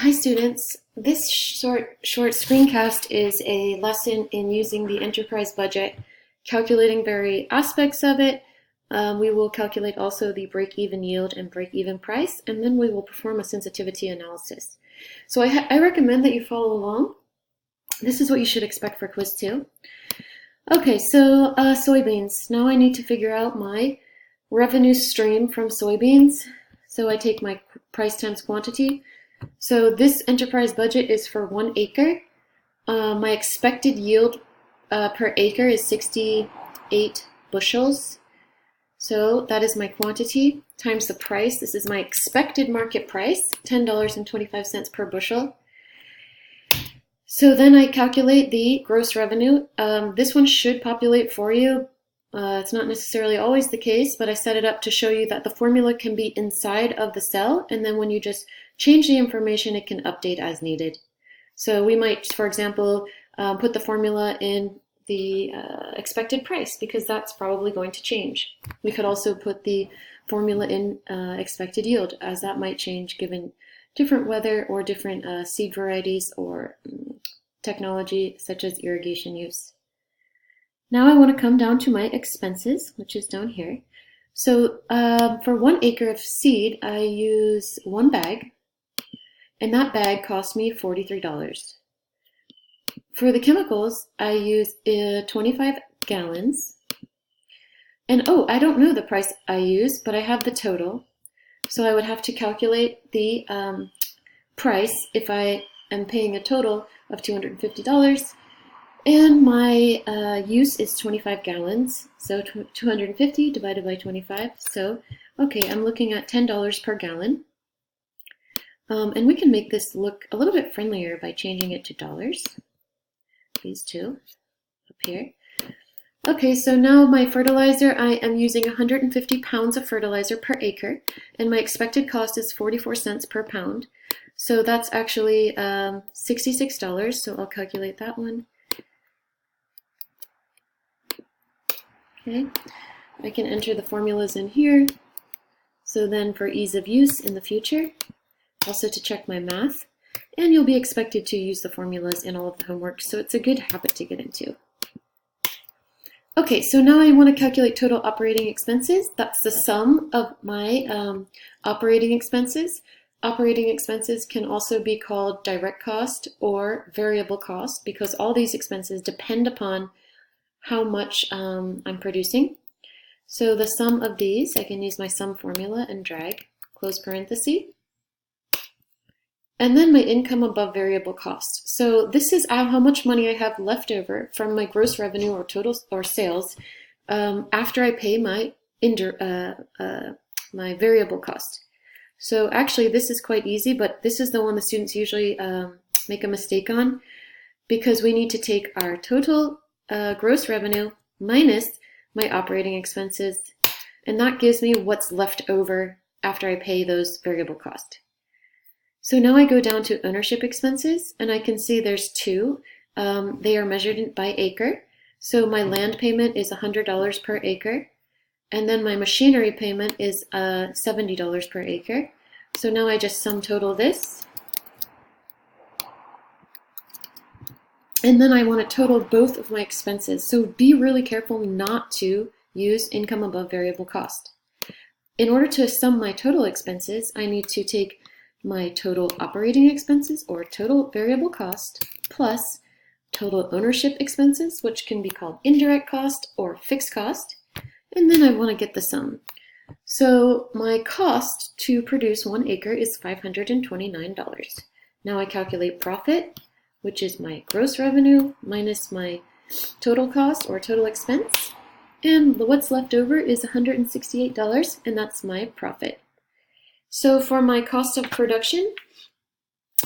Hi students, this short screencast is a lesson in using the enterprise budget, calculating various aspects of it. We will calculate also the break-even yield and break-even price, and then we will perform a sensitivity analysis. So I recommend that you follow along. This is what you should expect for quiz 2. Okay, so soybeans. Now I need to figure out my revenue stream from soybeans. So I take my price times quantity. So this enterprise budget is for 1 acre. My expected yield per acre is 68 bushels. So that is my quantity times the price. This is my expected market price, $10.25 per bushel. So then I calculate the gross revenue. This one should populate for you. It's not necessarily always the case, but I set it up to show you that the formula can be inside of the cell, and then when you just change the information, it can update as needed. So we might, for example, put the formula in the expected price because that's probably going to change. We could also put the formula in expected yield, as that might change given different weather or different seed varieties or technology such as irrigation use. Now I want to come down to my expenses, which is down here. So for 1 acre of seed, I use 1 bag, and that bag cost me $43. For the chemicals, I use 25 gallons. And oh, I don't know the price I use, but I have the total. So I would have to calculate the price if I am paying a total of $250. And my use is 25 gallons, so 250 divided by 25. So, okay, I'm looking at $10 per gallon. And we can make this look a little bit friendlier by changing it to dollars. These two up here. Okay, so now my fertilizer, I am using 150 pounds of fertilizer per acre, and my expected cost is 44 cents per pound. So that's actually $66, so I'll calculate that one. Okay, I can enter the formulas in here. So then for ease of use in the future, also to check my math, and you'll be expected to use the formulas in all of the homework, so it's a good habit to get into. Okay, so now I want to calculate total operating expenses. That's the sum of my operating expenses. Operating expenses can also be called direct cost or variable cost because all these expenses depend upon how much I'm producing. So the sum of these, I can use my sum formula and drag, close parenthesis. And then my income above variable cost. So this is how much money I have left over from my gross revenue or total or sales after I pay my my variable cost. So actually this is quite easy, but this is the one the students usually make a mistake on because we need to take our total gross revenue minus my operating expenses, and that gives me what's left over after I pay those variable costs. So now I go down to ownership expenses, and I can see there's two. They are measured by acre. So my land payment is $100 per acre, and then my machinery payment is $70 per acre. So now I just sum total this. And then I want to total both of my expenses. So be really careful not to use income above variable cost. In order to sum my total expenses, I need to take my total operating expenses or total variable cost plus total ownership expenses, which can be called indirect cost or fixed cost. And then I want to get the sum. So my cost to produce 1 acre is $529. Now I calculate profit, which is my gross revenue minus my total cost or total expense. And what's left over is $168, and that's my profit. So for my cost of production,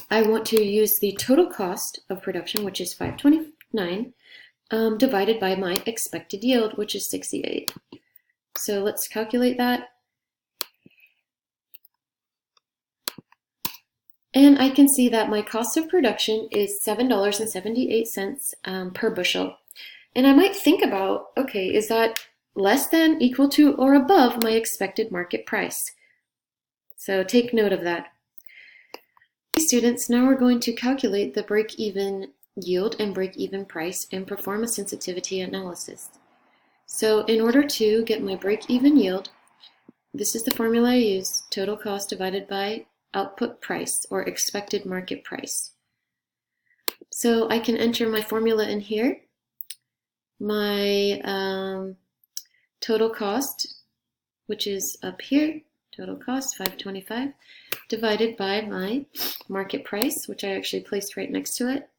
I want to use the total cost of production, which is $529, divided by my expected yield, which is 68. So let's calculate that. And I can see that my cost of production is $7.78 per bushel. And I might think about, okay, is that less than, equal to, or above my expected market price? So take note of that. students, now we're going to calculate the break-even yield and break-even price and perform a sensitivity analysis. So in order to get my break-even yield, this is the formula I use, total cost divided by output price or expected market price. So I can enter my formula in here, my total cost, which is up here, total cost 525, divided by my market price, which I actually placed right next to it.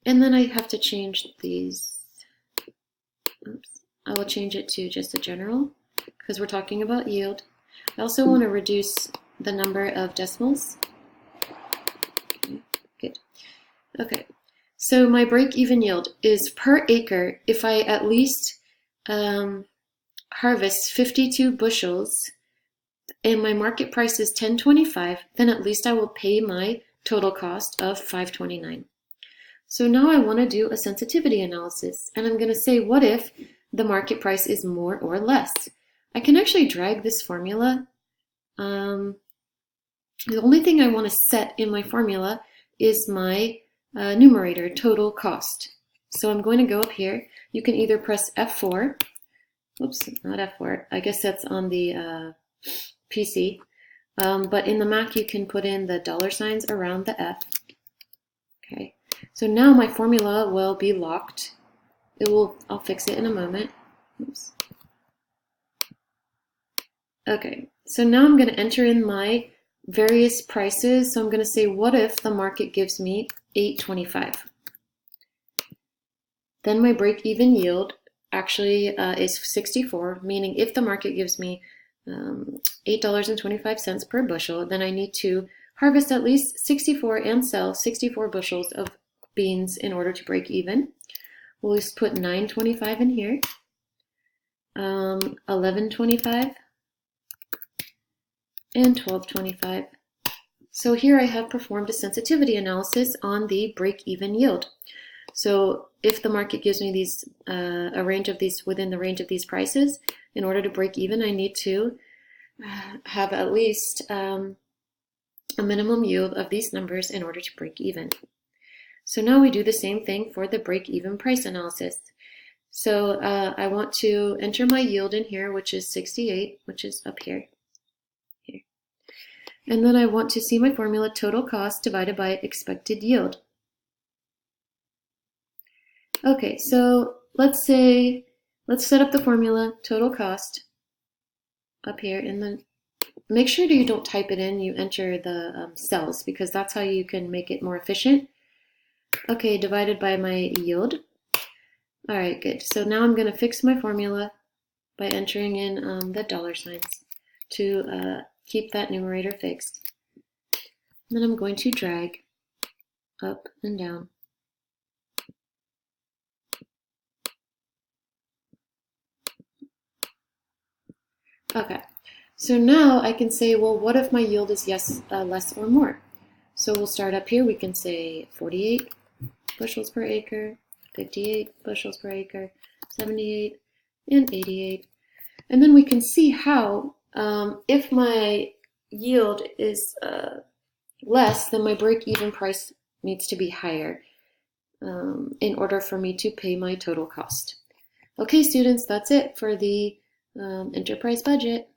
And then I have to change these. Oops. I will change it to just a general because we're talking about yield. I also want to reduce the number of decimals. Okay, good. Okay, so my break-even yield is per acre if I at least harvest 52 bushels and my market price is $10.25, then at least I will pay my total cost of $5.29. So now I want to do a sensitivity analysis, and I'm going to say, what if the market price is more or less? I can actually drag this formula. The only thing I want to set in my formula is my numerator, total cost. So I'm going to go up here. You can either press F4. Oops, not F4. I guess that's on the PC. But in the Mac, you can put in the dollar signs around the F. Okay. So now my formula will be locked. I'll fix it in a moment. Oops. Okay, so now I'm going to enter in my various prices. So I'm going to say, what if the market gives me $8.25? Then my break-even yield actually is 64, meaning if the market gives me $8.25 per bushel, then I need to harvest at least 64 and sell 64 bushels of beans in order to break even. We'll just put $9.25 in here, $11.25, and $12.25. So here I have performed a sensitivity analysis on the break-even yield. So if the market gives me these a range of these within the range of these prices, in order to break even, I need to have at least a minimum yield of these numbers in order to break even. So now we do the same thing for the break-even price analysis. So I want to enter my yield in here, which is 68, which is up here. And then I want to see my formula, total cost divided by expected yield. Okay, so let's set up the formula, total cost, up here, and then make sure that you don't type it in, you enter the cells, because that's how you can make it more efficient. Okay, divided by my yield. All right, good. So now I'm going to fix my formula by entering in the dollar signs to keep that numerator fixed. And then I'm going to drag up and down. Okay, so now I can say, well, what if my yield is less or more? So we'll start up here. We can say 48 bushels per acre, 58 bushels per acre, 78, and 88. And then we can see how, if my yield is less, then my break-even price needs to be higher in order for me to pay my total cost. Okay, students, that's it for the enterprise budget.